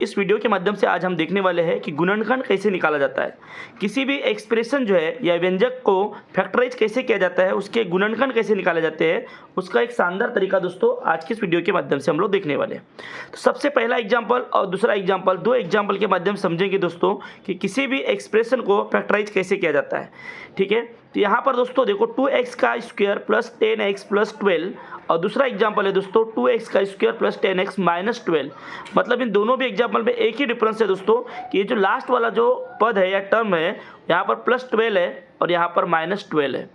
इस वीडियो के माध्यम से आज हम देखने वाले हैं कि गुणनखंड कैसे निकाला जाता है, किसी भी एक्सप्रेशन जो है या व्यंजक को फैक्टराइज कैसे किया जाता है, उसके गुणनखंड कैसे निकाले जाते हैं, उसका एक शानदार तरीका दोस्तों आज की इस वीडियो के माध्यम से हम लोग देखने वाले हैं। तो सबसे पहला एग्जाम्पल और दूसरा एग्जाम्पल, दो एग्जाम्पल के माध्यम से समझेंगे दोस्तों कि किसी भी एक्सप्रेशन को फैक्टराइज कैसे किया जाता है। ठीक है, तो यहाँ पर दोस्तों देखो 2x का स्क्वायर प्लस 10x प्लस 12 और दूसरा एग्जाम्पल है दोस्तों 2x का स्क्वायर प्लस 10x माइनस 12। मतलब इन दोनों भी एग्जाम्पल में एक ही डिफरेंस है दोस्तों कि ये जो लास्ट वाला जो पद है या टर्म है यहाँ पर प्लस 12 है और यहाँ पर माइनस 12 है।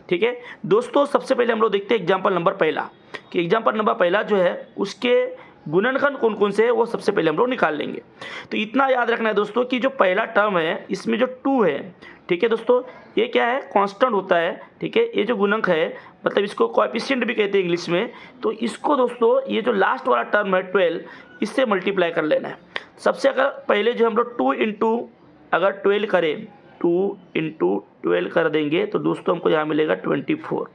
ठीक है दोस्तों, सबसे पहले हम लोग देखते हैं एग्जाम्पल नंबर पहला कि एग्जाम्पल नंबर पहला जो है उसके गुणनखंड कौन कौन से है वो सबसे पहले हम लोग निकाल लेंगे। तो इतना याद रखना है दोस्तों कि जो पहला टर्म है इसमें जो 2 है, ठीक है दोस्तों, ये क्या है, कांस्टेंट होता है। ठीक है, ये जो गुणक है मतलब इसको कोएफिशिएंट भी कहते हैं इंग्लिश में। तो इसको दोस्तों ये जो लास्ट वाला टर्म है 12, इससे मल्टीप्लाई कर लेना है। सबसे अगर पहले जो हम लोग 2 इंटू अगर 12 करें, 2 इंटू 12 कर देंगे तो दोस्तों हमको यहाँ मिलेगा 24।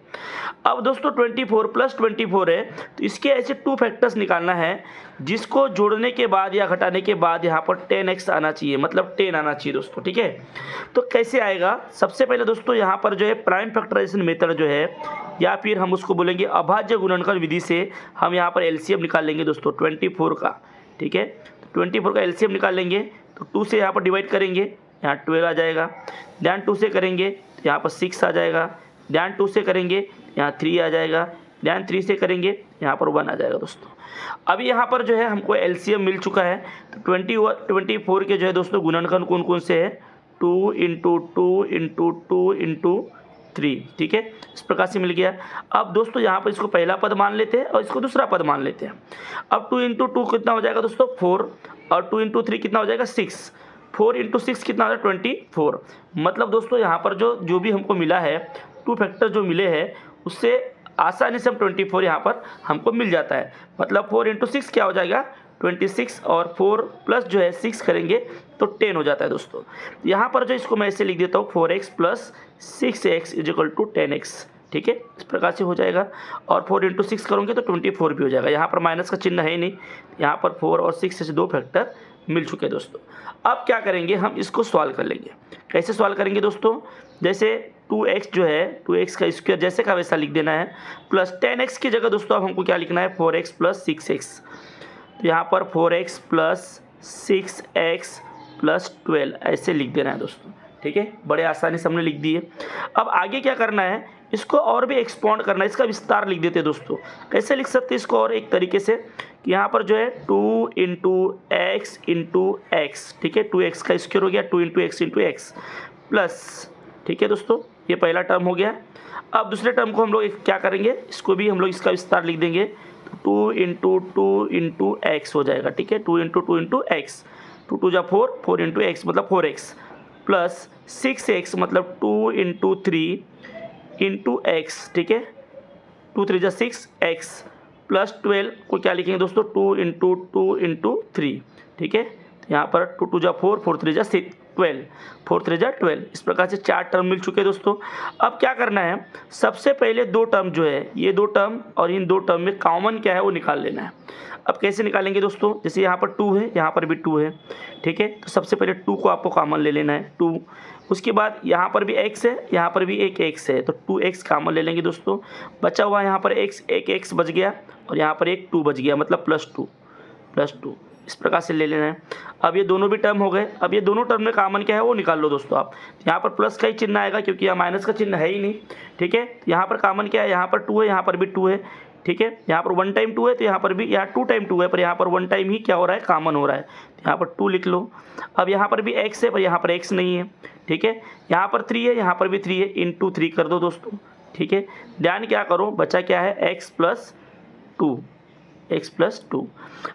अब दोस्तों 24 प्लस 24 है, तो इसके ऐसे 2 फैक्टर्स निकालना है जिसको जोड़ने के बाद या घटाने के बाद यहाँ पर 10x आना चाहिए, मतलब 10 आना चाहिए दोस्तों। ठीक है, तो कैसे आएगा, सबसे पहले दोस्तों यहाँ पर जो है प्राइम फैक्टराइजेशन मेथड जो है या फिर हम उसको बोलेंगे अभाज्य गुणनखंड विधि से हम यहाँ पर एलसीएम निकाल लेंगे दोस्तों 24 का। ठीक है, तो 24 का एलसीएम निकाल लेंगे तो 2 से यहाँ पर डिवाइड करेंगे, यहाँ 12 आ जाएगा। ध्यान 2 से करेंगे तो यहाँ पर 6 आ जाएगा। ध्यान 2 से करेंगे यहाँ 3 आ जाएगा। ध्यान 3 से करेंगे यहाँ पर 1 आ जाएगा दोस्तों। अभी यहाँ पर जो है हमको एलसीएम मिल चुका है। तो 24 के जो है दोस्तों गुणनखंड कौन कौन से है, 2 इंटू 2 इंटू 2 इंटू 3। ठीक है, इस प्रकार से मिल गया। अब दोस्तों यहाँ पर इसको पहला पद मान लेते हैं और इसको दूसरा पद मान लेते हैं। अब 2 इंटू 2 कितना हो जाएगा दोस्तों 4 और 2 इंटू 3 कितना हो जाएगा 6। 4 इंटू 6 कितना हो जाएगा 24। मतलब दोस्तों यहाँ पर जो भी हमको मिला है 2 फैक्टर जो मिले हैं उससे आसानी से हम 24 यहाँ पर हमको मिल जाता है। मतलब 4 इंटू 6 क्या हो जाएगा 26 और 4 प्लस जो है 6 करेंगे तो 10 हो जाता है दोस्तों। यहाँ पर जो इसको मैं ऐसे लिख देता हूँ 4x plus 6x is equal to 10x। ठीक है, इस प्रकार से हो जाएगा। और 4 इंटू 6 करोगे तो 24 भी हो जाएगा। यहाँ पर माइनस का चिन्ह है ही नहीं, यहाँ पर 4 और 6 से 2 फैक्टर मिल चुके हैं दोस्तों। अब क्या करेंगे, हम इसको सॉल्व कर लेंगे। कैसे सॉल्व करेंगे दोस्तों, जैसे 2x जो है 2x का स्क्वायर जैसे का वैसा लिख देना है, प्लस 10x की जगह दोस्तों अब हमको क्या लिखना है 4x प्लस 6x। तो यहाँ पर 4x प्लस 6x प्लस 12 ऐसे लिख देना है दोस्तों। ठीक है, बड़े आसानी से हमने लिख दिए। अब आगे क्या करना है, इसको और भी एक्सपाउंड करना है, इसका विस्तार लिख देते हैं दोस्तों। कैसे लिख सकते हैं इसको और एक तरीके से कि यहाँ पर जो है 2 इंटू एक्स इंटू एक्स। ठीक है, 2x का स्क्वायर हो गया 2 into x into x plus. ठीक है दोस्तों, ये पहला टर्म हो गया। अब दूसरे टर्म को हम लोग क्या करेंगे, इसको भी हम लोग इसका विस्तार लिख देंगे। 2 इंटू एक्स हो जाएगा। ठीक है, 2 इंटू एक्स, 2 2 जा 4, 4 इंटू एक्स मतलब 4x प्लस 6x मतलब 2 इंटू 3 इंटू एक्स। ठीक है, 2 3 जा 6x प्लस 12 को क्या लिखेंगे दोस्तों 2 इंटू 3। ठीक है, यहाँ पर 2 2 जा 4, 4 3 जा 12, 4 3 जा 12। इस प्रकार से 4 टर्म मिल चुके हैं दोस्तों। अब क्या करना है, सबसे पहले 2 टर्म जो है ये 2 टर्म और इन 2 टर्म में कॉमन क्या है वो निकाल लेना है। अब कैसे निकालेंगे दोस्तों, जैसे यहाँ पर 2 है यहाँ पर भी 2 है। ठीक है, तो सबसे पहले 2 को आपको कॉमन ले लेना है 2। उसके बाद यहाँ पर भी x है, यहाँ पर भी एक x है, तो 2x कॉमन ले लेंगे दोस्तों। बचा हुआ यहाँ पर एक x बच गया और यहाँ पर एक 2 बच गया, मतलब प्लस 2। इस प्रकार से ले लेना है। अब ये दोनों भी टर्म हो गए। अब ये दोनों टर्म में कॉमन क्या है वो निकाल लो दोस्तों आप। यहाँ पर प्लस का ही चिन्ह आएगा क्योंकि यहाँ माइनस का चिन्ह है ही नहीं। ठीक है, यहाँ पर कॉमन क्या है, यहाँ पर 2 है, यहाँ पर भी 2 है। ठीक है, यहाँ पर 1 टाइम 2 है तो यहाँ पर भी, यहाँ 2 टाइम 2 है पर यहाँ पर 1 टाइम ही क्या हो रहा है कॉमन हो रहा है, यहाँ पर 2 लिख लो। अब यहाँ पर भी x है पर यहाँ पर x नहीं है। ठीक है, यहाँ पर 3 है, यहाँ पर भी 3 है, इंटू 3 कर दो दोस्तों। ठीक है, ध्यान क्या करो, बचा क्या है x प्लस 2।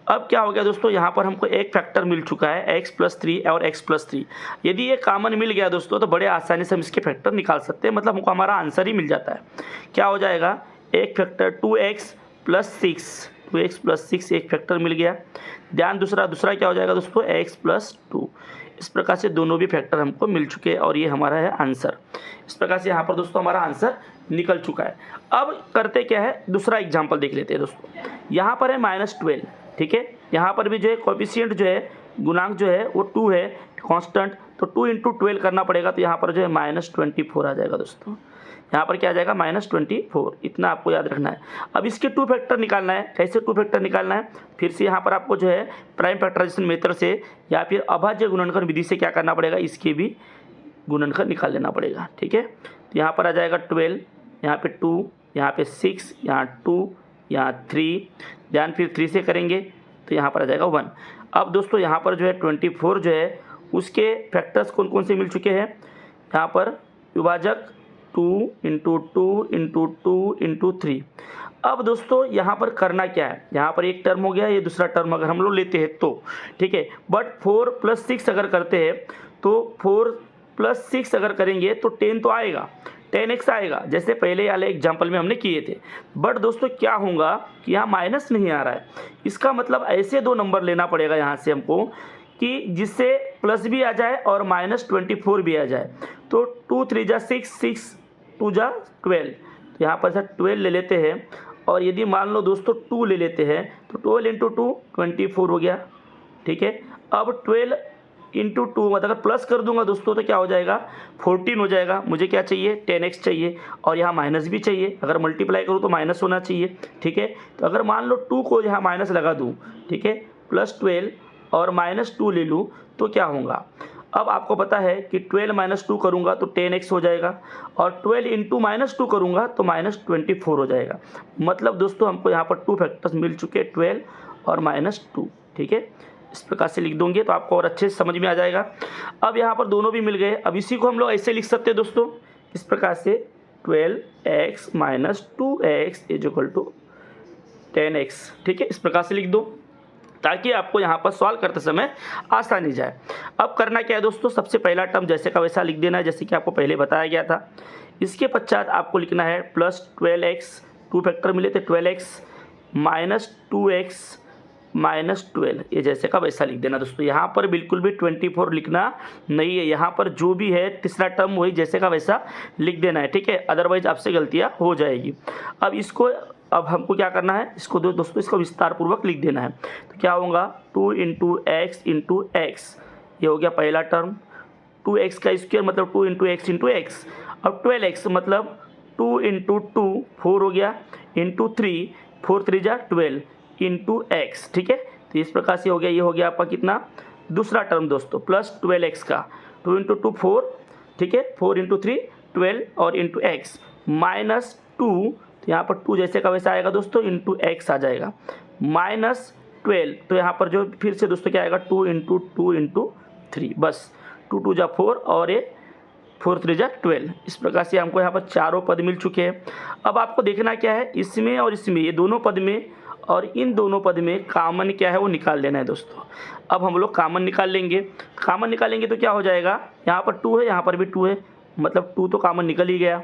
अब क्या हो गया दोस्तों, यहाँ पर हमको एक फैक्टर मिल चुका है x प्लस 3 और x प्लस 3। यदि ये कॉमन मिल गया दोस्तों तो बड़े आसानी से हम इसके फैक्टर निकाल सकते हैं, मतलब हमको हमारा आंसर ही मिल जाता है। क्या हो जाएगा, एक फैक्टर 2x प्लस 6 एक फैक्टर मिल गया। ध्यान दूसरा क्या हो जाएगा दोस्तों x प्लस 2। इस प्रकार से दोनों भी फैक्टर हमको मिल चुके हैं और ये हमारा है आंसर। इस प्रकार से यहाँ पर दोस्तों हमारा आंसर निकल चुका है। अब करते क्या है, दूसरा एग्जाम्पल देख लेते हैं दोस्तों। यहाँ पर है -12। ठीक है, यहाँ पर भी जो है कोएफिशिएंट जो है गुणांक जो है वो 2 है कांस्टेंट, तो 2 इंटू 12 करना पड़ेगा, तो यहाँ पर जो है -24 आ जाएगा दोस्तों। यहाँ पर क्या आ जाएगा -24, इतना आपको याद रखना है। अब इसके 2 फैक्टर निकालना है। कैसे 2 फैक्टर निकालना है, फिर से यहाँ पर आपको जो है प्राइम फैक्टराइजेशन मेथड से या फिर अभाज्य गुणनखंड विधि से क्या करना पड़ेगा, इसके भी गुणनखंड निकाल लेना पड़ेगा। ठीक है, तो यहाँ पर आ जाएगा 12, यहाँ पे 2, यहाँ पे 6, यहाँ 2, यहाँ 3, ध्यान फिर 3 से करेंगे तो यहाँ पर आ जाएगा 1। अब दोस्तों यहाँ पर जो है 24 जो है उसके फैक्टर्स कौन कौन से मिल चुके हैं, यहाँ पर विभाजक 2 इंटू 2 इंटू 2 इंटू 3। अब दोस्तों यहाँ पर करना क्या है, यहाँ पर एक टर्म हो गया, ये दूसरा टर्म अगर हम लोग लेते हैं तो ठीक है, बट 4 + 6 अगर करते हैं तो 4 + 6 अगर करेंगे तो 10 तो आएगा, 10x आएगा, जैसे पहले वाले एग्जाम्पल में हमने किए थे। बट दोस्तों क्या होगा कि यहाँ माइनस नहीं आ रहा है, इसका मतलब ऐसे 2 नंबर लेना पड़ेगा यहाँ से हमको कि जिससे प्लस भी आ जाए और -24 भी आ जाए। तो 2 3 जा 6, 6 2 जा 12, तो यहाँ पर 12 ले लेते हैं, और यदि मान लो दोस्तों 2 ले लेते हैं तो 12 इंटू 2 24 हो गया। ठीक है, अब 12 इंटू 2 मतलब अगर प्लस कर दूंगा दोस्तों तो क्या हो जाएगा, 14 हो जाएगा। मुझे क्या चाहिए, 10x चाहिए, और यहाँ माइनस भी चाहिए, अगर मल्टीप्लाई करूँ तो माइनस होना चाहिए। ठीक है, तो अगर मान लो 2 को यहाँ माइनस लगा दूँ, ठीक है, +12 और -2 ले लूँ तो क्या होगा। अब आपको पता है कि 12 - 2 करूँगा तो 10x हो जाएगा, और 12 इंटू -2 करूँगा तो -24 हो जाएगा। मतलब दोस्तों हमको यहाँ पर 2 फैक्टर्स मिल चुके हैं, 12 और -2। ठीक है, इस प्रकार से लिख दोगे तो आपको और अच्छे से समझ में आ जाएगा। अब यहाँ पर दोनों भी मिल गए। अब इसी को हम लोग ऐसे लिख सकते हैं दोस्तों, इस प्रकार से 12x - 2x = 10x। ठीक है, इस प्रकार से लिख दो ताकि आपको यहाँ पर सॉल्व करते समय आसानी जाए। अब करना क्या है दोस्तों, सबसे पहला टर्म जैसे का वैसा लिख देना है, जैसे कि आपको पहले बताया गया था। इसके पश्चात आपको लिखना है +12x, 2 फैक्टर मिले थे, 12x - 2x -12, ये जैसे का वैसा लिख देना दोस्तों। यहाँ पर बिल्कुल भी 24 लिखना नहीं है, यहाँ पर जो भी है तीसरा टर्म वही जैसे का वैसा लिख देना है। ठीक है, अदरवाइज आपसे गलतियाँ हो जाएगी। अब हमको क्या करना है, इसको दोस्तों इसको विस्तार पूर्वक लिख देना है। तो क्या होगा, 2 इंटू एक्स इंटू एक्स, ये हो गया पहला टर्म। 2x का स्क्वायर मतलब 2 इंटू एक्स इंटू एक्स। अब 12x मतलब 2 इंटू 2 4 हो गया, इंटू 3 4 3 जा 12 इंटू एक्स। ठीक है, तो इस प्रकार से हो गया, ये हो गया आपका कितना, दूसरा टर्म दोस्तों, +12x का 2 इंटू 2 4, ठीक है, 4 इंटू 3 12 और इंटू एक्स -2, तो यहाँ पर 2 जैसे का वैसा आएगा दोस्तों, इंटू एक्स आ जाएगा, -12, तो यहाँ पर जो फिर से दोस्तों क्या आएगा, 2 इंटू 2 इंटू 3, बस 2 2 जा 4 और ये 4 3 जा 12। इस प्रकार से हमको यहाँ पर चारों पद मिल चुके हैं। अब आपको देखना क्या है, इसमें और इसमें, ये दोनों पद में और इन दोनों पद में कॉमन क्या है वो निकाल लेना है दोस्तों। अब हम लोग कॉमन निकाल लेंगे। कॉमन निकालेंगे तो क्या हो जाएगा, यहाँ पर 2 है, यहाँ पर भी 2 है, मतलब 2 तो कॉमन निकल ही गया।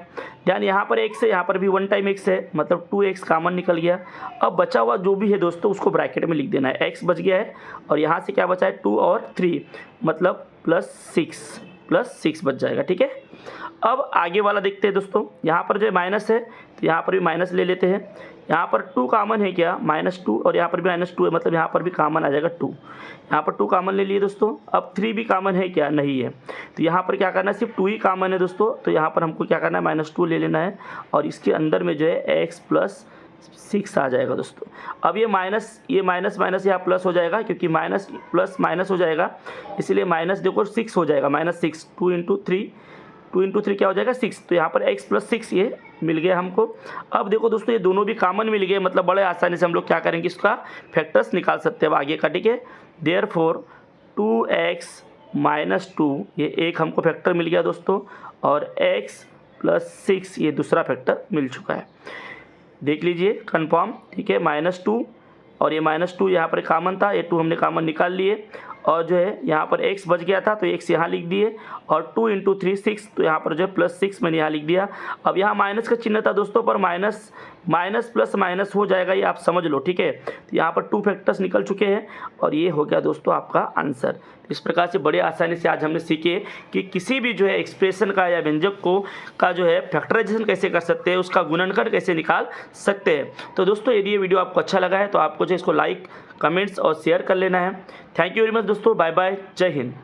ध्यान, यहाँ पर x है, यहाँ पर भी 1 टाइम x है, मतलब 2x कॉमन निकल गया। अब बचा हुआ जो भी है दोस्तों उसको ब्रैकेट में लिख देना है, x बच गया है, और यहाँ से क्या बचा है, 2 और 3, मतलब +6 बच जाएगा। ठीक है, अब आगे वाला देखते हैं दोस्तों। यहाँ पर जो माइनस है तो यहाँ पर भी माइनस ले लेते हैं। यहाँ पर 2 कॉमन है क्या, -2, और यहाँ पर भी -2 है, मतलब यहाँ पर भी कॉमन आ जाएगा 2। यहाँ पर 2 कॉमन ले लिए दोस्तों। अब 3 भी कॉमन है क्या, नहीं है, तो यहाँ पर क्या करना है, सिर्फ 2 ही कॉमन है दोस्तों। तो यहाँ पर हमको क्या करना है, -2 ले लेना है, और इसके अंदर में जो है x + 6 आ जाएगा दोस्तों। अब ये माइनस यहाँ प्लस हो जाएगा, क्योंकि माइनस प्लस माइनस हो जाएगा, इसलिए माइनस देखो 6 हो जाएगा, -6, 2 इंटू 3 क्या हो जाएगा, 6। तो यहाँ पर x + 6 ये मिल गया हमको। अब देखो दोस्तों ये दोनों भी कॉमन मिल गए, मतलब बड़े आसानी से हम लोग क्या करेंगे, इसका फैक्टर्स निकाल सकते हैं अब आगे का। ठीक है, देयरफॉर 2x - 2 ये एक हमको फैक्टर मिल गया दोस्तों, और x + 6 ये दूसरा फैक्टर मिल चुका है। देख लीजिए कन्फर्म। ठीक है, -2 और ये -2 यहाँ पर कॉमन था, ये 2 हमने कॉमन निकाल लिए, और जो है यहाँ पर x बच गया था तो x यहाँ लिख दिए, और 2 इंटू 3 6, तो यहाँ पर जो है +6 मैंने यहाँ लिख दिया। अब यहाँ माइनस का चिन्ह था दोस्तों, पर माइनस माइनस प्लस माइनस हो जाएगा, ये आप समझ लो, ठीक है। तो यहाँ पर 2 फैक्टर्स निकल चुके हैं और ये हो गया दोस्तों आपका आंसर। इस प्रकार से बड़े आसानी से आज हमने सीखे कि किसी भी जो है एक्सप्रेशन का या व्यंजक को का जो है फैक्टराइजेशन कैसे कर सकते हैं, उसका गुणनखंड कैसे निकाल सकते हैं। तो दोस्तों यदि ये वीडियो आपको अच्छा लगा है तो आपको जो इसको लाइक, कमेंट्स और शेयर कर लेना है। थैंक यू वेरी मच दोस्तों, बाय बाय, जय हिंद।